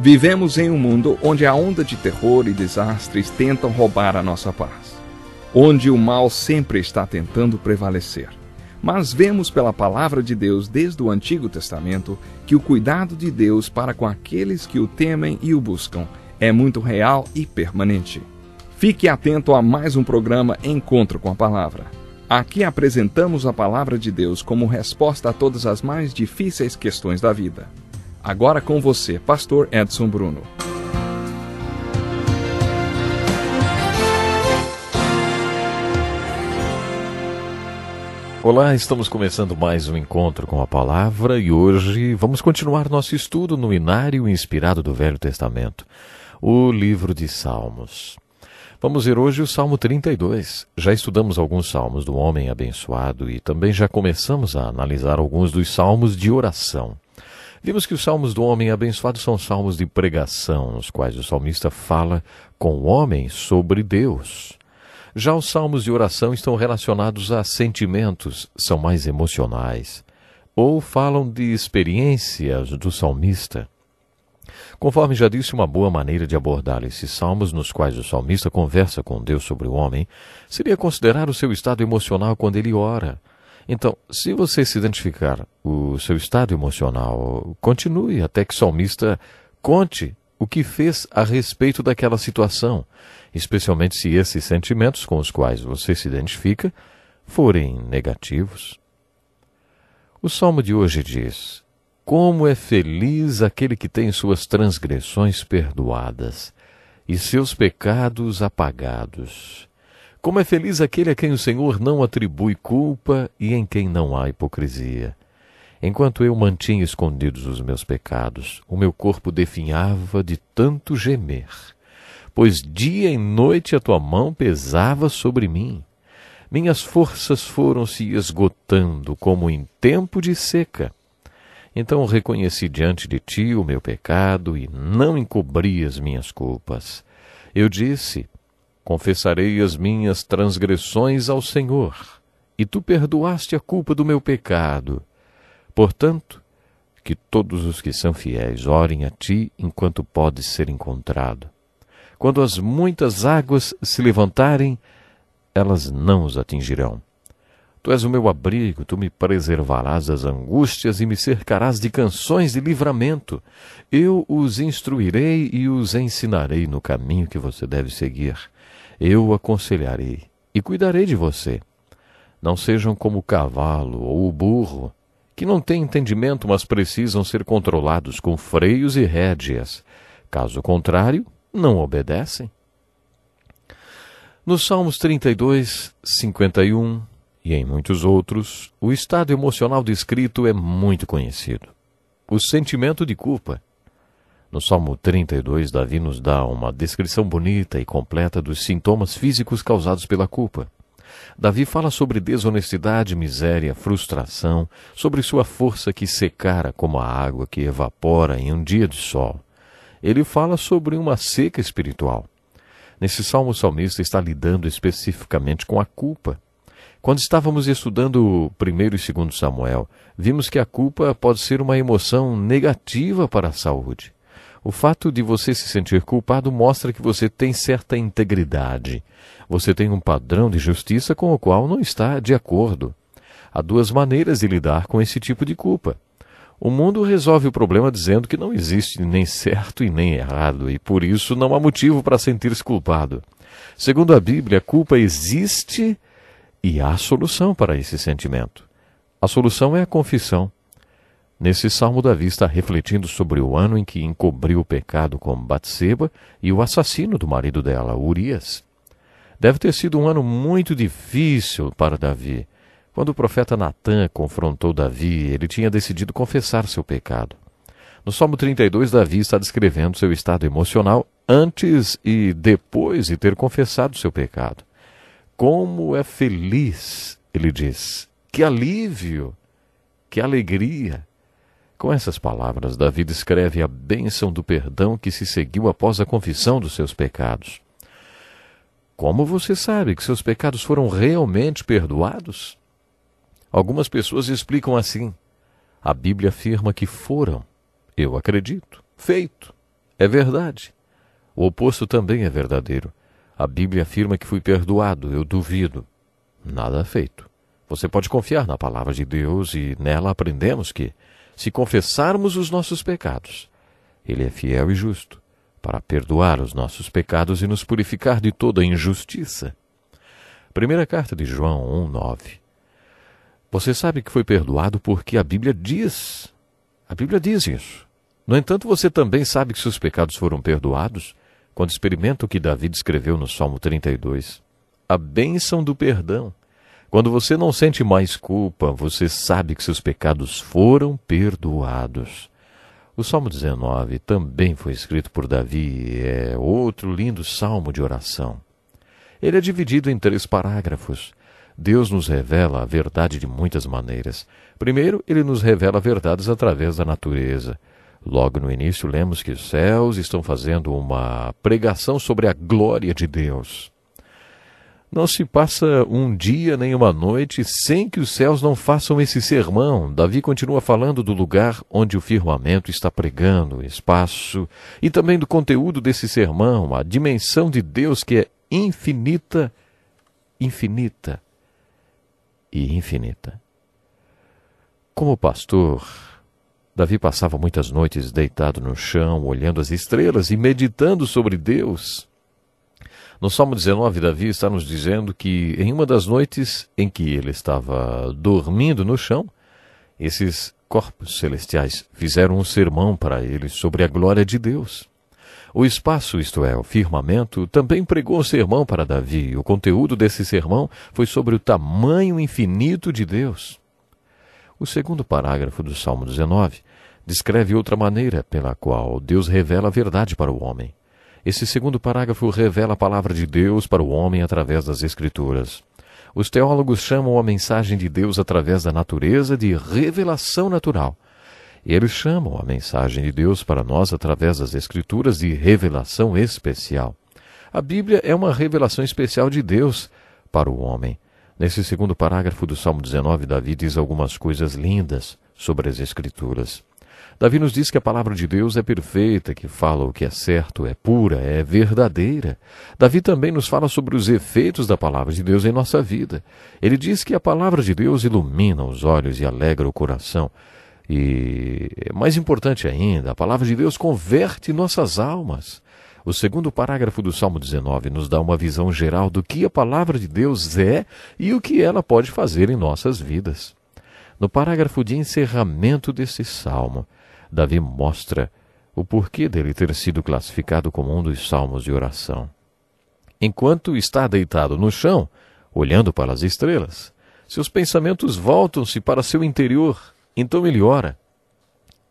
Vivemos em um mundo onde a onda de terror e desastres tentam roubar a nossa paz, onde o mal sempre está tentando prevalecer. Mas vemos pela palavra de Deus desde o Antigo Testamento que o cuidado de Deus para com aqueles que o temem e o buscam é muito real e permanente. Fique atento a mais um programa Encontro com a Palavra. Aqui apresentamos a palavra de Deus como resposta a todas as mais difíceis questões da vida. Agora com você, Pastor Edson Bruno. Olá, estamos começando mais um Encontro com a Palavra e hoje vamos continuar nosso estudo no Inário Inspirado do Velho Testamento, o livro de Salmos. Vamos ver hoje o Salmo 32. Já estudamos alguns salmos do homem abençoado e também já começamos a analisar alguns dos salmos de oração. Vimos que os salmos do homem abençoado são salmos de pregação, nos quais o salmista fala com o homem sobre Deus. Já os salmos de oração estão relacionados a sentimentos, são mais emocionais, ou falam de experiências do salmista. Conforme já disse, uma boa maneira de abordar esses salmos, nos quais o salmista conversa com Deus sobre o homem, seria considerar o seu estado emocional quando ele ora. Então, se você se identificar o seu estado emocional, continue até que o salmista conte o que fez a respeito daquela situação, especialmente se esses sentimentos com os quais você se identifica forem negativos. O salmo de hoje diz: como é feliz aquele que tem suas transgressões perdoadas e seus pecados apagados. Como é feliz aquele a quem o Senhor não atribui culpa e em quem não há hipocrisia. Enquanto eu mantinha escondidos os meus pecados, o meu corpo definhava de tanto gemer, pois dia e noite a tua mão pesava sobre mim. Minhas forças foram se esgotando como em tempo de seca. Então reconheci diante de ti o meu pecado e não encobri as minhas culpas. Eu disse: confessarei as minhas transgressões ao Senhor, e tu perdoaste a culpa do meu pecado. Portanto, que todos os que são fiéis orem a ti enquanto podes ser encontrado. Quando as muitas águas se levantarem, elas não os atingirão. Tu és o meu abrigo, tu me preservarás das angústias e me cercarás de canções de livramento. Eu os instruirei e os ensinarei no caminho que você deve seguir. Eu o aconselharei e cuidarei de você. Não sejam como o cavalo ou o burro, que não têm entendimento, mas precisam ser controlados com freios e rédeas. Caso contrário, não obedecem. Nos Salmos 32, 51 e em muitos outros, o estado emocional descrito é muito conhecido: o sentimento de culpa. No Salmo 32, Davi nos dá uma descrição bonita e completa dos sintomas físicos causados pela culpa. Davi fala sobre desonestidade, miséria, frustração, sobre sua força que secara como a água que evapora em um dia de sol. Ele fala sobre uma seca espiritual. Nesse salmo, o salmista está lidando especificamente com a culpa. Quando estávamos estudando o 1º e 2º Samuel, vimos que a culpa pode ser uma emoção negativa para a saúde. O fato de você se sentir culpado mostra que você tem certa integridade. Você tem um padrão de justiça com o qual não está de acordo. Há duas maneiras de lidar com esse tipo de culpa. O mundo resolve o problema dizendo que não existe nem certo e nem errado, e por isso não há motivo para sentir-se culpado. Segundo a Bíblia, a culpa existe e há solução para esse sentimento. A solução é a confissão. Nesse salmo, Davi está refletindo sobre o ano em que encobriu o pecado com Batseba e o assassino do marido dela, Urias. Deve ter sido um ano muito difícil para Davi. Quando o profeta Natã confrontou Davi, ele tinha decidido confessar seu pecado. No Salmo 32, Davi está descrevendo seu estado emocional antes e depois de ter confessado seu pecado. Como é feliz, ele diz, que alívio, que alegria. Com essas palavras, Davi descreve a bênção do perdão que se seguiu após a confissão dos seus pecados. Como você sabe que seus pecados foram realmente perdoados? Algumas pessoas explicam assim: a Bíblia afirma que foram. Eu acredito. Feito. é verdade. O oposto também é verdadeiro. A Bíblia afirma que fui perdoado, eu duvido. Nada feito. Você pode confiar na palavra de Deus e nela aprendemos que, se confessarmos os nossos pecados, Ele é fiel e justo para perdoar os nossos pecados e nos purificar de toda injustiça. Primeira carta de João 1:9. Você sabe que foi perdoado porque a Bíblia diz isso. No entanto, você também sabe que seus pecados foram perdoados quando experimenta o que Davi descreveu no Salmo 32. A bênção do perdão. Quando você não sente mais culpa, você sabe que seus pecados foram perdoados. O Salmo 19 também foi escrito por Davi, é outro lindo salmo de oração. Ele é dividido em 3 parágrafos. Deus nos revela a verdade de muitas maneiras. Primeiro, Ele nos revela verdades através da natureza. Logo no início, lemos que os céus estão fazendo uma pregação sobre a glória de Deus. Não se passa um dia nem uma noite sem que os céus não façam esse sermão. Davi continua falando do lugar onde o firmamento está pregando, o espaço, e também do conteúdo desse sermão, a dimensão de Deus que é infinita e infinita. Como pastor, Davi passava muitas noites deitado no chão, olhando as estrelas e meditando sobre Deus. No Salmo 19, Davi está nos dizendo que em uma das noites em que ele estava dormindo no chão, esses corpos celestiais fizeram um sermão para ele sobre a glória de Deus. O espaço, isto é, o firmamento, também pregou um sermão para Davi. O conteúdo desse sermão foi sobre o tamanho infinito de Deus. O segundo parágrafo do Salmo 19 descreve outra maneira pela qual Deus revela a verdade para o homem. Esse segundo parágrafo revela a palavra de Deus para o homem através das Escrituras. Os teólogos chamam a mensagem de Deus através da natureza de revelação natural. Eles chamam a mensagem de Deus para nós através das Escrituras de revelação especial. A Bíblia é uma revelação especial de Deus para o homem. Nesse segundo parágrafo do Salmo 19, Davi diz algumas coisas lindas sobre as Escrituras. Davi nos diz que a palavra de Deus é perfeita, que fala o que é certo, é pura, é verdadeira. Davi também nos fala sobre os efeitos da palavra de Deus em nossa vida. Ele diz que a palavra de Deus ilumina os olhos e alegra o coração. E, mais importante ainda, a palavra de Deus converte nossas almas. O segundo parágrafo do Salmo 19 nos dá uma visão geral do que a palavra de Deus é e o que ela pode fazer em nossas vidas. No parágrafo de encerramento desse salmo, Davi mostra o porquê dele ter sido classificado como um dos salmos de oração. Enquanto está deitado no chão, olhando para as estrelas, seus pensamentos voltam-se para seu interior. Então ele ora: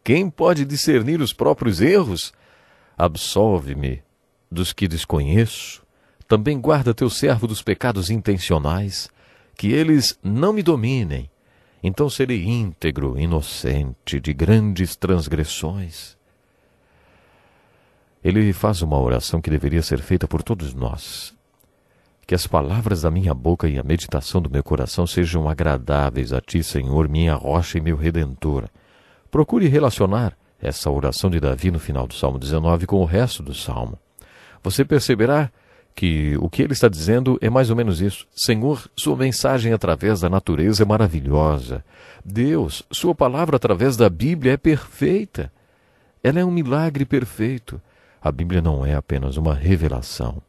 quem pode discernir os próprios erros? Absolve-me dos que desconheço. Também guarda teu servo dos pecados intencionais, que eles não me dominem. Então serei íntegro, inocente de grandes transgressões. Ele faz uma oração que deveria ser feita por todos nós. Que as palavras da minha boca e a meditação do meu coração sejam agradáveis a ti, Senhor, minha rocha e meu redentor. Procure relacionar essa oração de Davi no final do Salmo 19 com o resto do Salmo. Você perceberá que o que ele está dizendo é mais ou menos isso. Senhor, sua mensagem através da natureza é maravilhosa. Deus, sua palavra através da Bíblia é perfeita. Ela é um milagre perfeito. A Bíblia não é apenas uma revelação.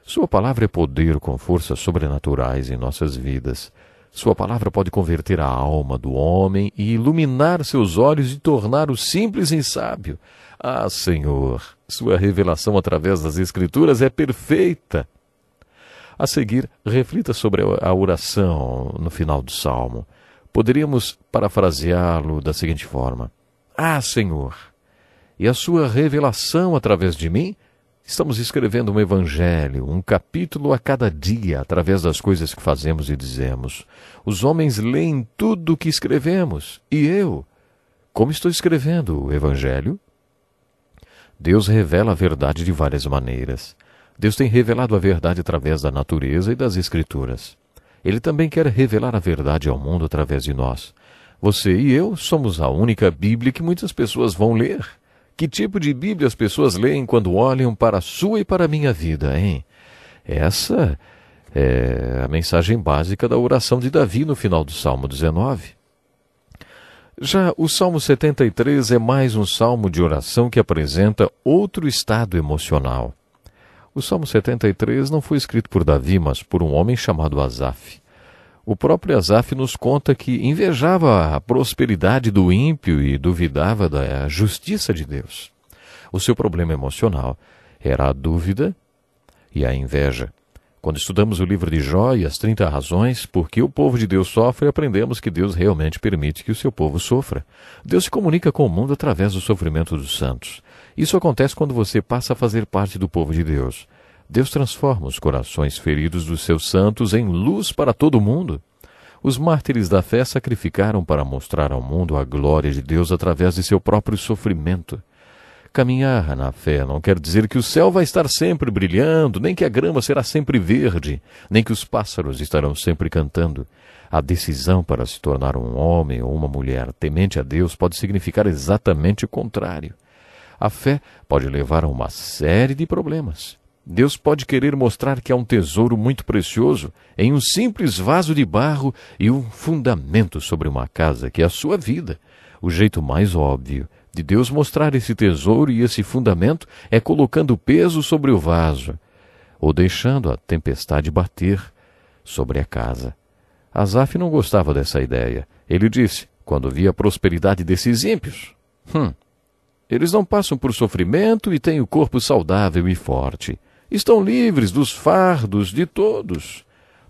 Sua palavra é poder com forças sobrenaturais em nossas vidas. Sua palavra pode converter a alma do homem e iluminar seus olhos e tornar o simples em sábio. Ah, Senhor, sua revelação através das Escrituras é perfeita. A seguir, reflita sobre a oração no final do Salmo. Poderíamos parafraseá-lo da seguinte forma: ah, Senhor, e a sua revelação através de mim? Estamos escrevendo um evangelho, um capítulo a cada dia, através das coisas que fazemos e dizemos. Os homens leem tudo o que escrevemos. E eu, como estou escrevendo o evangelho? Deus revela a verdade de várias maneiras. Deus tem revelado a verdade através da natureza e das Escrituras. Ele também quer revelar a verdade ao mundo através de nós. Você e eu somos a única Bíblia que muitas pessoas vão ler. Que tipo de Bíblia as pessoas leem quando olham para a sua e para a minha vida, hein? Essa é a mensagem básica da oração de Davi no final do Salmo 19. Já o Salmo 73 é mais um salmo de oração que apresenta outro estado emocional. O Salmo 73 não foi escrito por Davi, mas por um homem chamado Asaf. O próprio Asaf nos conta que invejava a prosperidade do ímpio e duvidava da justiça de Deus. O seu problema emocional era a dúvida e a inveja. Quando estudamos o livro de Jó e as 30 razões por que o povo de Deus sofre, aprendemos que Deus realmente permite que o seu povo sofra. Deus se comunica com o mundo através do sofrimento dos santos. Isso acontece quando você passa a fazer parte do povo de Deus. Deus transforma os corações feridos dos seus santos em luz para todo o mundo. Os mártires da fé sacrificaram para mostrar ao mundo a glória de Deus através de seu próprio sofrimento. Caminhar na fé não quer dizer que o céu vai estar sempre brilhando, nem que a grama será sempre verde, nem que os pássaros estarão sempre cantando. A decisão para se tornar um homem ou uma mulher temente a Deus pode significar exatamente o contrário. A fé pode levar a uma série de problemas. Deus pode querer mostrar que há um tesouro muito precioso em um simples vaso de barro e um fundamento sobre uma casa, que é a sua vida. O jeito mais óbvio de Deus mostrar esse tesouro e esse fundamento é colocando peso sobre o vaso, ou deixando a tempestade bater sobre a casa. Asaf não gostava dessa ideia. Ele disse, quando via a prosperidade desses ímpios, eles não passam por sofrimento e têm o corpo saudável e forte. Estão livres dos fardos de todos.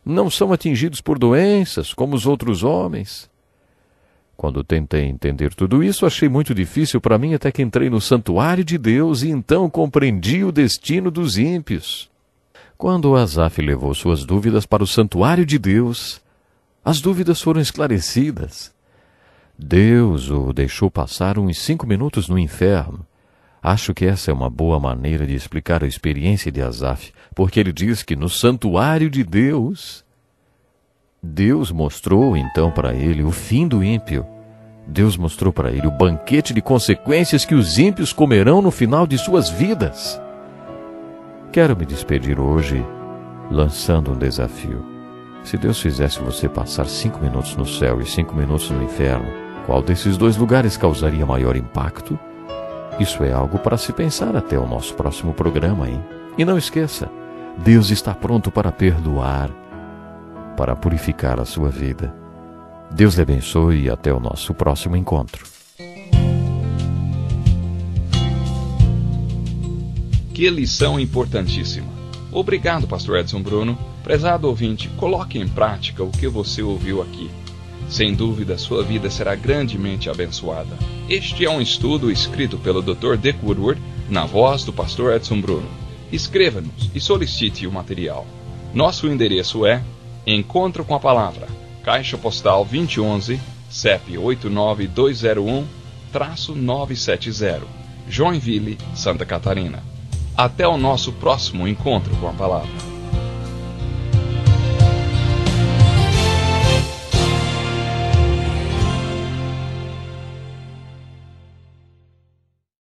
Não são atingidos por doenças como os outros homens. Quando tentei entender tudo isso, achei muito difícil para mim até que entrei no santuário de Deus e então compreendi o destino dos ímpios. Quando Asaf levou suas dúvidas para o santuário de Deus, as dúvidas foram esclarecidas. Deus o deixou passar uns 5 minutos no inferno. Acho que essa é uma boa maneira de explicar a experiência de Asaf, porque ele diz que no santuário de Deus, Deus mostrou então para ele o fim do ímpio. Deus mostrou para ele o banquete de consequências que os ímpios comerão no final de suas vidas. Quero me despedir hoje lançando um desafio. Se Deus fizesse você passar 5 minutos no céu e 5 minutos no inferno, qual desses 2 lugares causaria maior impacto? Isso é algo para se pensar até o nosso próximo programa, hein? E não esqueça, Deus está pronto para perdoar, para purificar a sua vida. Deus lhe abençoe e até o nosso próximo encontro. Que lição importantíssima. Obrigado, Pastor Edson Bruno. Prezado ouvinte, coloque em prática o que você ouviu aqui. Sem dúvida, sua vida será grandemente abençoada. Este é um estudo escrito pelo Dr. Dick Woodward, na voz do Pastor Edson Bruno. Escreva-nos e solicite o material. Nosso endereço é Encontro com a Palavra, Caixa Postal 2011, CEP 89201-970, Joinville, Santa Catarina. Até o nosso próximo Encontro com a Palavra.